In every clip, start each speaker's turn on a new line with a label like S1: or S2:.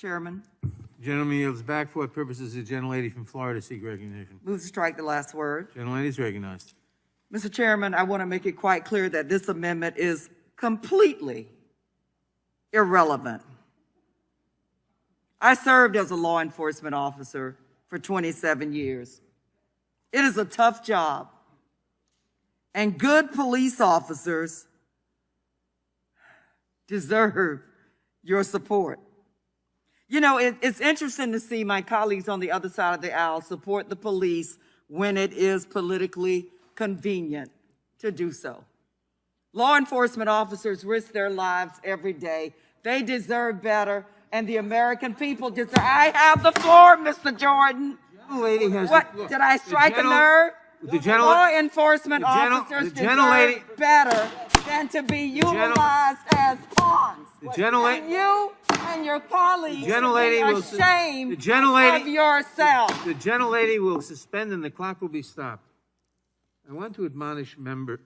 S1: Chairman.
S2: Gentleman yields back. For what purposes the gentlelady from Florida seek recognition?
S1: Move to strike the last word.
S2: Gentlelady is recognized.
S1: Mr. Chairman, I want to make it quite clear that this amendment is completely irrelevant. I served as a law enforcement officer for 27 years. It is a tough job, and good police officers deserve your support. You know, it's interesting to see my colleagues on the other side of the aisle support the police when it is politically convenient to do so. Law enforcement officers risk their lives every day. They deserve better, and the American people deserve. I have the floor, Mr. Jordan.
S2: Lady has
S1: What, did I strike a nerve? Law enforcement officers deserve better than to be utilized as pawns. And you and your colleagues should be ashamed of yourself.
S2: The gentlelady will suspend and the clock will be stopped. I want to admonish members.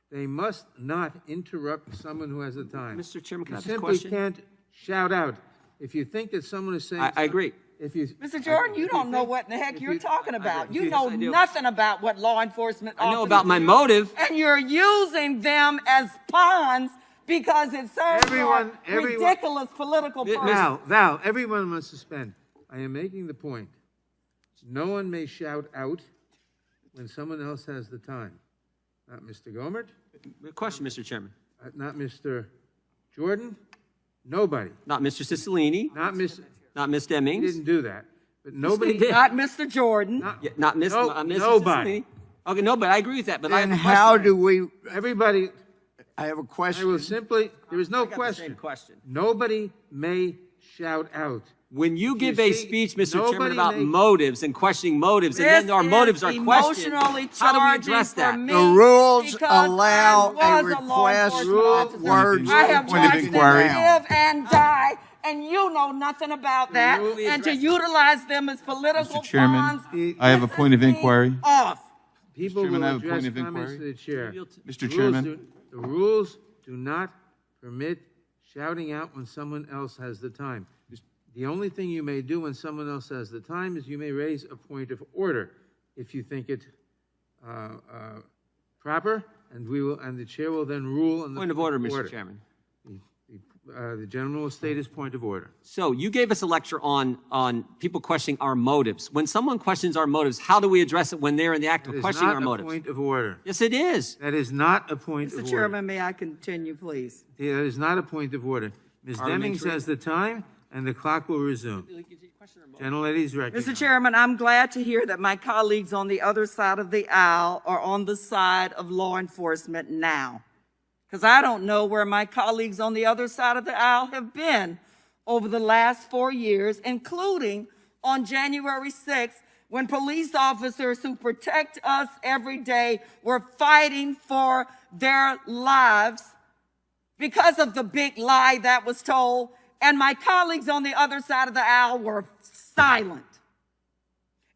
S2: They must not interrupt someone who has the time.
S3: Mr. Chairman, can I ask
S2: You
S3: a question?
S2: simply can't shout out. If you think that someone is saying
S3: I agree.
S1: Mr. Jordan, you don't know what in the heck you're talking about. You know nothing about what law enforcement officers
S3: I know about my motive.
S1: And you're using them as pawns because it serves your ridiculous political purpose.
S2: Val, everyone must suspend. I am making the point. No one may shout out when someone else has the time. Not Mr. Gomert.
S3: Question, Mr. Chairman.
S2: Not Mr. Jordan. Nobody.
S3: Not Mr. Cicilline.
S2: Not Ms.
S3: Demings.
S2: He didn't do that. But nobody.
S1: Not Mr. Jordan.
S3: Not Ms.
S2: Nobody.
S3: Okay, no, but I agree with that. But
S4: And how do we?
S2: Everybody.
S4: I have a question.
S2: I will simply. There is no question. Nobody may shout out.
S3: When you give a speech, Mr. Chairman, about motives and questioning motives, and then our motives are questioned, how do we address that?
S4: The rules allow a request words
S1: I have
S4: point of
S1: watched
S4: inquiry.
S1: them live and die, and you know nothing about that. And to utilize them as political
S5: Mr. Chairman,
S1: pawns,
S5: I have a point of inquiry.
S1: Off.
S2: People
S5: Chairman,
S2: will
S5: I have a
S2: address
S5: point of
S2: comments
S5: inquiry.
S2: to the chair.
S5: Mr. Chairman.
S2: The rules do not permit shouting out when someone else has the time. The only thing you may do when someone else has the time is you may raise a point of order if you think it proper, and the chair will then rule on the
S3: Point of order, Mr. Chairman.
S2: The gentleman will state his point of order.
S3: So you gave us a lecture on people questioning our motives. When someone questions our motives, how do we address it when they're in the act of questioning our motives?
S2: That is not a point of order.
S3: Yes, it is.
S2: That is not a point of order.
S1: Mr. Chairman, may I continue, please?
S2: That is not a point of order. Ms. Demings has the time, and the clock will resume. Gentlelady is recognized.
S1: Mr. Chairman, I'm glad to hear that my colleagues on the other side of the aisle are on the side of law enforcement now. Because I don't know where my colleagues on the other side of the aisle have been over the last 4 years, including on January 6th, when police officers who protect us every day were fighting for their lives because of the big lie that was told, and my colleagues on the other side of the aisle were silent.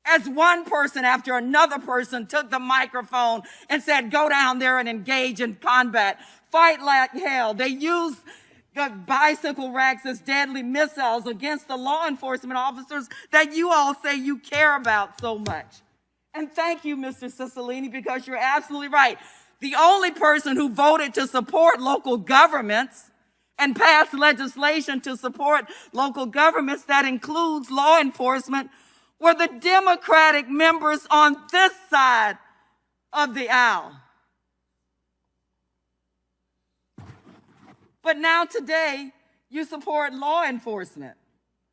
S1: As one person after another person took the microphone and said, go down there and engage in combat, fight like hell. They used the bicycle racks as deadly missiles against the law enforcement officers that you all say you care about so much. And thank you, Mr. Cicilline, because you're absolutely right. The only person who voted to support local governments and pass legislation to support local governments that includes law enforcement were the Democratic members on this side of the aisle. But now today, you support law enforcement.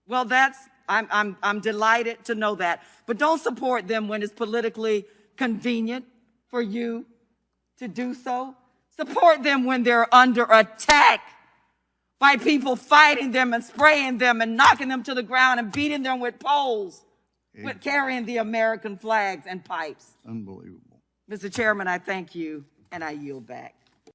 S1: Well, I'm delighted to know that. But don't support them when it's politically convenient for you to do so. Support them when they're under attack by people fighting them and spraying them and knocking them to the ground and beating them with poles, with carrying the American flags and pipes.
S4: Unbelievable.
S1: Mr. Chairman, I thank you and I yield back.